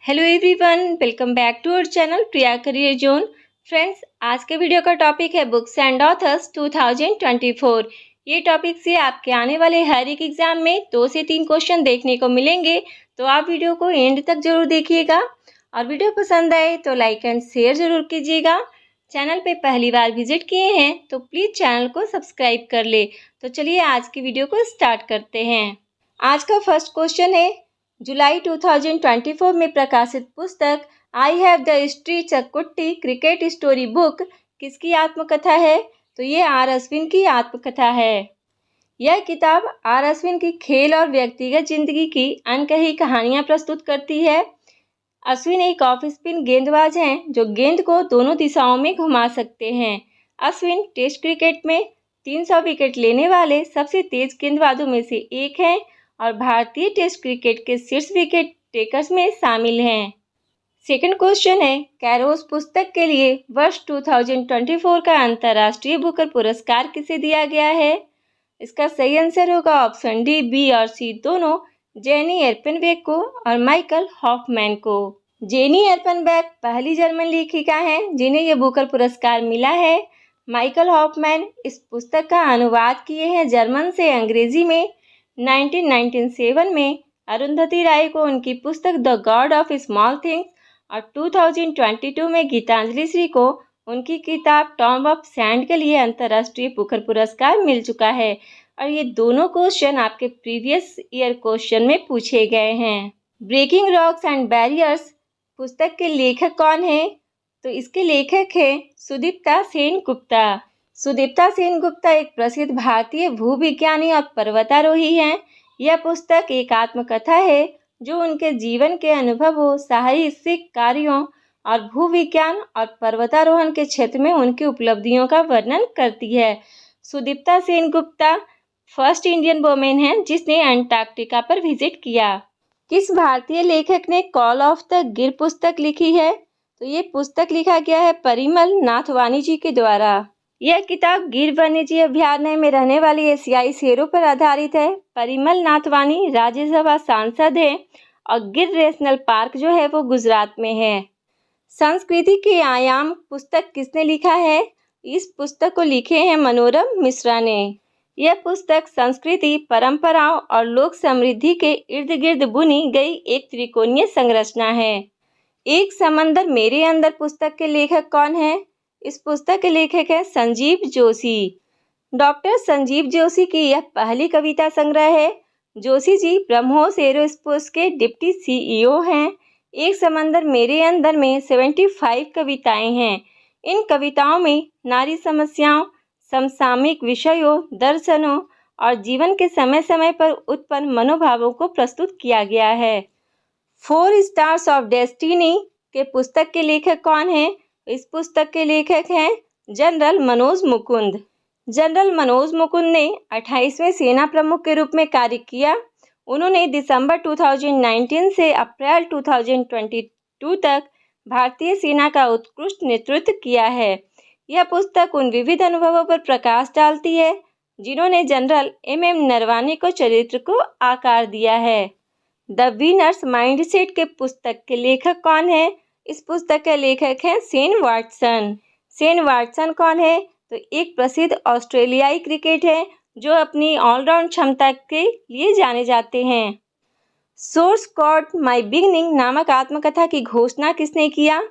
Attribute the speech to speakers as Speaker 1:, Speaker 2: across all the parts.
Speaker 1: Hello everyone, welcome back to our channel Priya career zone. Friends, आज के video का topic है बुक्स एंड ऑथर्स 2024। ये टॉपिक से आपके आने वाले हर एक एग्जाम में 2 से 3 क्वेश्चन देखने को मिलेंगे, तो आप वीडियो को एंड तक जरूर देखिएगा। और वीडियो पसंद आए तो लाइक एंड शेयर जरूर कीजिएगा। चैनल पे पहली बार विजिट किए हैं तो प्लीज़ चैनल को सब्सक्राइब कर ले। तो चलिए आज की वीडियो को स्टार्ट करते हैं। आज का फर्स्ट क्वेश्चन है, जुलाई 2024 में प्रकाशित पुस्तक आई हैव द हिस्ट्री चक्कुट्टी क्रिकेट स्टोरी बुक किसकी आत्मकथा है? तो ये आर अश्विन की आत्मकथा है। यह किताब आर अश्विन की खेल और व्यक्तिगत जिंदगी की अनकही कहानियां प्रस्तुत करती है। अश्विन एक ऑफ स्पिन गेंदबाज हैं जो गेंद को दोनों दिशाओं में घुमा सकते हैं। अश्विन टेस्ट क्रिकेट में 300 विकेट लेने वाले सबसे तेज गेंदबाजों में से एक हैं और भारतीय टेस्ट क्रिकेट के शीर्ष विकेट टेकर्स में शामिल हैं। सेकंड क्वेश्चन है, कैरोस पुस्तक के लिए वर्ष 2024 का अंतर्राष्ट्रीय बुकर पुरस्कार किसे दिया गया है? इसका सही आंसर होगा ऑप्शन डी, बी और सी दोनों, जेनी एर्पेनबेक को और माइकल हॉफमैन को। जेनी एर्पेनबेक पहली जर्मन लेखिका हैं जिन्हें यह बुकर पुरस्कार मिला है। माइकल हॉफमैन इस पुस्तक का अनुवाद किए हैं जर्मन से अंग्रेजी में। 1997 में अरुंधति राय को उनकी पुस्तक the God of small things और 2022 में गीतांजलि श्री को उनकी किताब टॉम ऑफ सैंड के लिए अंतर्राष्ट्रीय बुकर पुरस्कार मिल चुका है। और ये दोनों क्वेश्चन आपके प्रीवियस ईयर क्वेश्चन में पूछे गए हैं। ब्रेकिंग रॉक्स एंड बैरियर्स पुस्तक के लेखक कौन है? तो इसके लेखक हैं सुदीप्ता सेन गुप्ता। सुदीप्ता सेन गुप्ता एक प्रसिद्ध भारतीय भूविज्ञानी और पर्वतारोही हैं। यह पुस्तक एक आत्मकथा है जो उनके जीवन के अनुभवों, साहसिक कार्यों और भूविज्ञान और पर्वतारोहण के क्षेत्र में उनकी उपलब्धियों का वर्णन करती है। Sudipta Sen Gupta first Indian women हैं जिसने अंटार्कटिका पर विजिट किया। किस भारतीय लेखक ने कॉल ऑफ द गिर पुस्तक लिखी है? तो ये पुस्तक लिखा गया है परिमल नाथवानी जी के द्वारा। यह किताब गिर वन्यजीव अभयारण्य में रहने वाली एशियाई शेरों पर आधारित है। परिमल नाथवानी राज्यसभा सांसद हैं और गिर नेशनल पार्क जो है वो गुजरात में है। संस्कृति के आयाम पुस्तक किसने लिखा है? इस पुस्तक को लिखे हैं मनोरम मिश्रा ने। यह पुस्तक संस्कृति, परंपराओं और लोक समृद्धि के इर्द गिर्द बुनी गई एक त्रिकोणीय संरचना है। एक समंदर मेरे अंदर पुस्तक के लेखक कौन है? इस पुस्तक के लेखक है संजीव जोशी। डॉक्टर संजीव जोशी की यह पहली कविता संग्रह है। जोशी जी ब्रह्मोस एरोस्पेस के डिप्टी सीईओ हैं। एक समंदर मेरे अंदर में 75 कविताएं हैं। इन कविताओं में नारी समस्याओं, समसामयिक विषयों, दर्शनों और जीवन के समय समय पर उत्पन्न मनोभावों को प्रस्तुत किया गया है। 4 स्टार्स ऑफ डेस्टिनी के पुस्तक के लेखक कौन हैं? इस पुस्तक के लेखक हैं जनरल मनोज मुकुंद। जनरल मनोज मुकुंद ने 28वें सेना प्रमुख के रूप में कार्य किया। उन्होंने दिसंबर 2019 से अप्रैल 2022 तक भारतीय सेना का उत्कृष्ट नेतृत्व किया है। यह पुस्तक उन विविध अनुभवों पर प्रकाश डालती है जिन्होंने जनरल एम नरवाने को चरित्र को आकार दिया है। द विनर्स माइंडसेट के पुस्तक के लेखक कौन है? इस पुस्तक के लेखक हैं शेन वाटसन। शेन वाटसन कौन है? तो एक प्रसिद्ध ऑस्ट्रेलियाई क्रिकेट है जो अपनी ऑलराउंड क्षमता के लिए जाने जाते हैं। सोर्स कोड माय बिगनिंग नामक आत्मकथा की घोषणा किसने किया?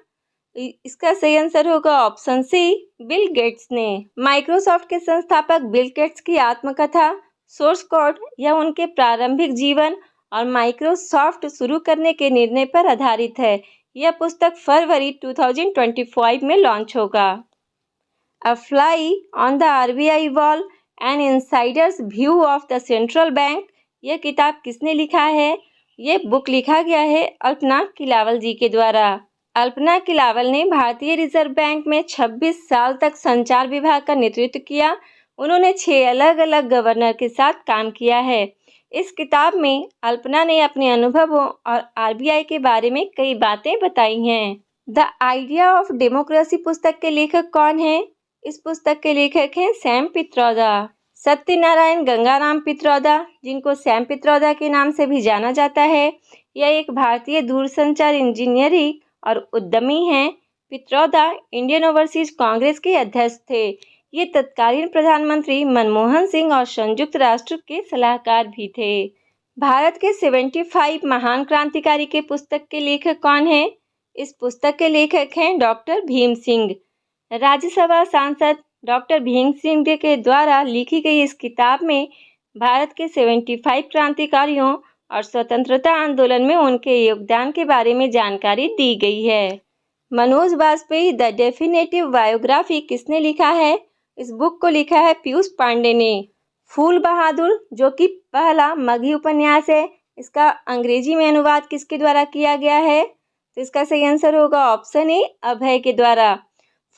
Speaker 1: इसका सही आंसर होगा ऑप्शन सी, बिल गेट्स ने। माइक्रोसॉफ्ट के संस्थापक बिल गेट्स की आत्मकथा सोर्स कोड यह उनके प्रारंभिक जीवन और माइक्रोसॉफ्ट शुरू करने के निर्णय पर आधारित है। यह पुस्तक फरवरी 2025 में लॉन्च होगा। A fly on the RBI wall, an insider's view of the central bank, यह किताब किसने लिखा है? ये बुक लिखा गया है अल्पना किलावल जी के द्वारा। अल्पना किलावल ने भारतीय रिजर्व बैंक में 26 साल तक संचार विभाग का नेतृत्व किया। उन्होंने 6 अलग अलग गवर्नर के साथ काम किया है। इस किताब में अल्पना ने अपने अनुभवों और आरबीआई के बारे में कई बातें बताई हैं। द आइडिया ऑफ डेमोक्रेसी पुस्तक के लेखक कौन है? इस पुस्तक के लेखक हैं सैम पित्रोदा। सत्यनारायण गंगाराम पित्रोदा, जिनको सैम पित्रोदा के नाम से भी जाना जाता है, यह एक भारतीय दूरसंचार इंजीनियरिंग और उद्यमी हैं। पित्रोदा इंडियन ओवरसीज कांग्रेस के अध्यक्ष थे। ये तत्कालीन प्रधानमंत्री मनमोहन सिंह और संयुक्त राष्ट्र के सलाहकार भी थे। भारत के 75 महान क्रांतिकारी के पुस्तक के लेखक कौन हैं? इस पुस्तक के लेखक हैं डॉक्टर भीम सिंह। राज्यसभा सांसद डॉक्टर भीम सिंह के द्वारा लिखी गई इस किताब में भारत के 75 क्रांतिकारियों और स्वतंत्रता आंदोलन में उनके योगदान के बारे में जानकारी दी गई है। Manoj Bajpayee the definitive biography किसने लिखा है? इस बुक को लिखा है पीयूष पांडे ने। फूल बहादुर जो कि पहला मगही उपन्यास है, इसका अंग्रेजी में अनुवाद किसके द्वारा किया गया है? तो इसका सही आंसर होगा ऑप्शन ए, अभय के द्वारा।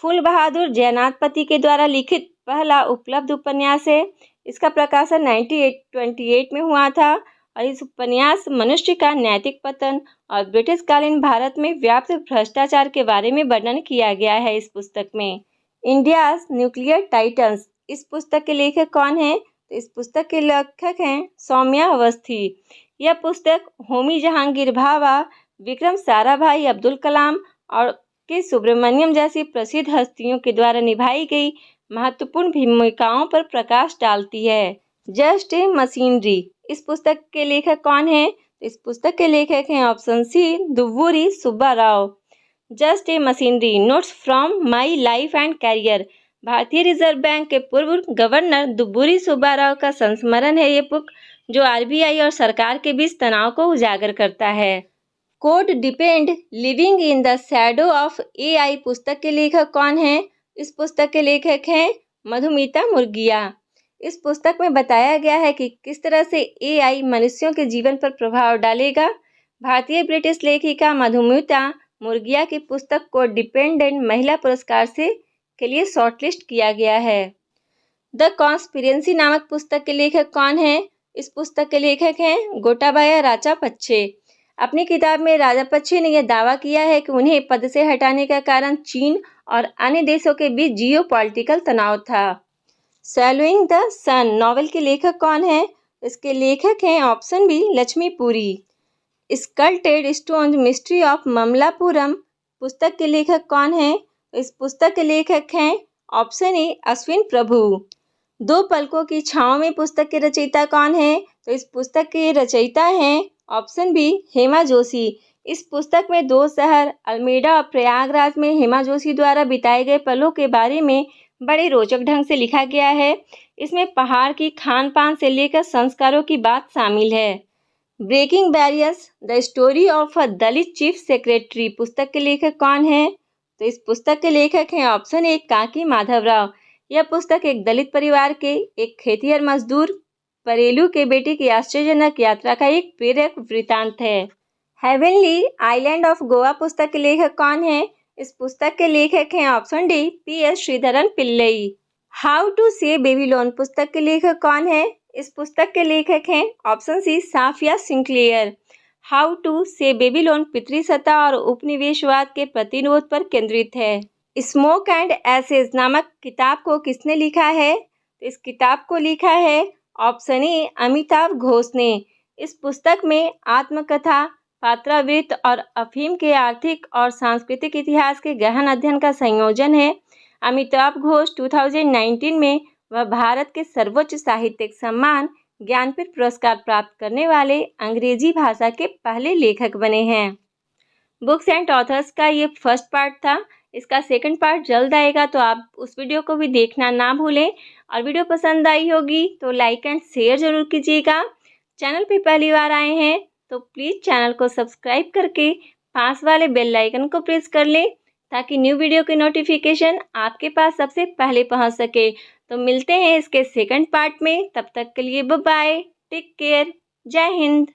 Speaker 1: फूल बहादुर जयनाथपति के द्वारा लिखित पहला उपलब्ध उपन्यास है। इसका प्रकाशन 1928 में हुआ था और इस उपन्यास मनुष्य का नैतिक पतन और ब्रिटिश कालीन भारत में व्याप्त भ्रष्टाचार के बारे में वर्णन किया गया है। इस पुस्तक में इंडियाज न्यूक्लियर टाइटन्स, इस पुस्तक के लेखक कौन हैं? तो इस पुस्तक के लेखक हैं सौम्या अवस्थी। यह पुस्तक होमी जहांगीर भाभा, विक्रम साराभाई, अब्दुल कलाम और के सुब्रमण्यम जैसी प्रसिद्ध हस्तियों के द्वारा निभाई गई महत्वपूर्ण भूमिकाओं पर प्रकाश डालती है। जस्ट ए मशीनरी, इस पुस्तक के लेखक कौन हैं? इस पुस्तक के लेखक हैं option C, Duvvuri Subba Rao. Just a mercenary, notes from my life and career, भारतीय रिजर्व बैंक के पूर्व गवर्नर दुव्वूरी सुब्बा राव का संस्मरण है। ये बुक जो आरबीआई और सरकार के बीच तनाव को उजागर करता है। Code depend living in the shadow of AI पुस्तक के लेखक कौन हैं? इस पुस्तक के लेखक हैं मधुमिता मुर्गिया। इस पुस्तक में बताया गया है कि किस तरह से एआई मनुष्यों के जीवन पर प्रभाव डालेगा। भारतीय ब्रिटिश लेखिका मधुमिता मुर्गिया की पुस्तक को डिपेंडेंट महिला पुरस्कार से के लिए शॉर्टलिस्ट किया गया है। द कॉन्स्पिरेंसी नामक पुस्तक के लेखक कौन है? इस पुस्तक के लेखक हैं गोटाबाया राजापक्षे। अपनी किताब में राजापक्षे ने यह दावा किया है कि उन्हें पद से हटाने का कारण चीन और अन्य देशों के बीच जियोपॉलिटिकल तनाव था। सैल्यूइंग द सन नॉवेल के लेखक कौन है? इसके लेखक हैं option B, Lakshmi Puri. Sculpted stone mystery of Mamallapuram पुस्तक के लेखक कौन है? इस पुस्तक के लेखक हैं ऑप्शन ए, अश्विन प्रभु। दो पलकों की छांव में पुस्तक के रचयिता कौन है? तो इस पुस्तक के रचयिता हैं ऑप्शन बी, हेमा जोशी। इस पुस्तक में दो शहर अल्मेडा और प्रयागराज में हेमा जोशी द्वारा बिताए गए पलों के बारे में बड़े रोचक ढंग से लिखा गया है। इसमें पहाड़ की खान पान से लेकर संस्कारों की बात शामिल है। Breaking barriers the story of a Dalit chief secretary पुस्तक के लेखक कौन है? तो इस पुस्तक के लेखक हैं ऑप्शन ए, काकी माधवराव। यह पुस्तक एक दलित परिवार के एक खेतिहर मजदूर परेलू के बेटे की आश्चर्यजनक यात्रा का एक प्रेरक वृत्तांत है। हेवनली आइलैंड ऑफ गोवा पुस्तक के लेखक कौन है? इस पुस्तक के लेखक हैं option D, PS Sreedharan Pillai. How to say Babylon पुस्तक के लेखक कौन है? इस पुस्तक के लेखक हैं option C, Safiya Sinclair. How to say Babylon पितृसत्ता और उपनिवेशवाद के प्रतिरोध पर केंद्रित है। स्मोक एंड एसेज नामक किताब को किसने लिखा है? इस किताब को लिखा है ऑप्शन ए, अमिताभ घोष ने। इस पुस्तक में आत्मकथा, पात्रावृत्त और अफीम के आर्थिक और सांस्कृतिक इतिहास के गहन अध्ययन का संयोजन है। अमिताभ घोष 2019 में वह भारत के सर्वोच्च साहित्यिक सम्मान ज्ञानपीठ पुरस्कार प्राप्त करने वाले अंग्रेजी भाषा के पहले लेखक बने हैं। बुक्स एंड ऑथर्स का ये फर्स्ट पार्ट था। इसका सेकंड पार्ट जल्द आएगा, तो आप उस वीडियो को भी देखना ना भूलें। और वीडियो पसंद आई होगी तो लाइक एंड शेयर ज़रूर कीजिएगा। चैनल पे पहली बार आए हैं तो प्लीज़ चैनल को सब्सक्राइब करके पास वाले बेल आइकन को प्रेस कर लें ताकि न्यू वीडियो की नोटिफिकेशन आपके पास सबसे पहले पहुंच सके। तो मिलते हैं इसके सेकंड पार्ट में, तब तक के लिए बाय बाय, टेक केयर, जय हिंद।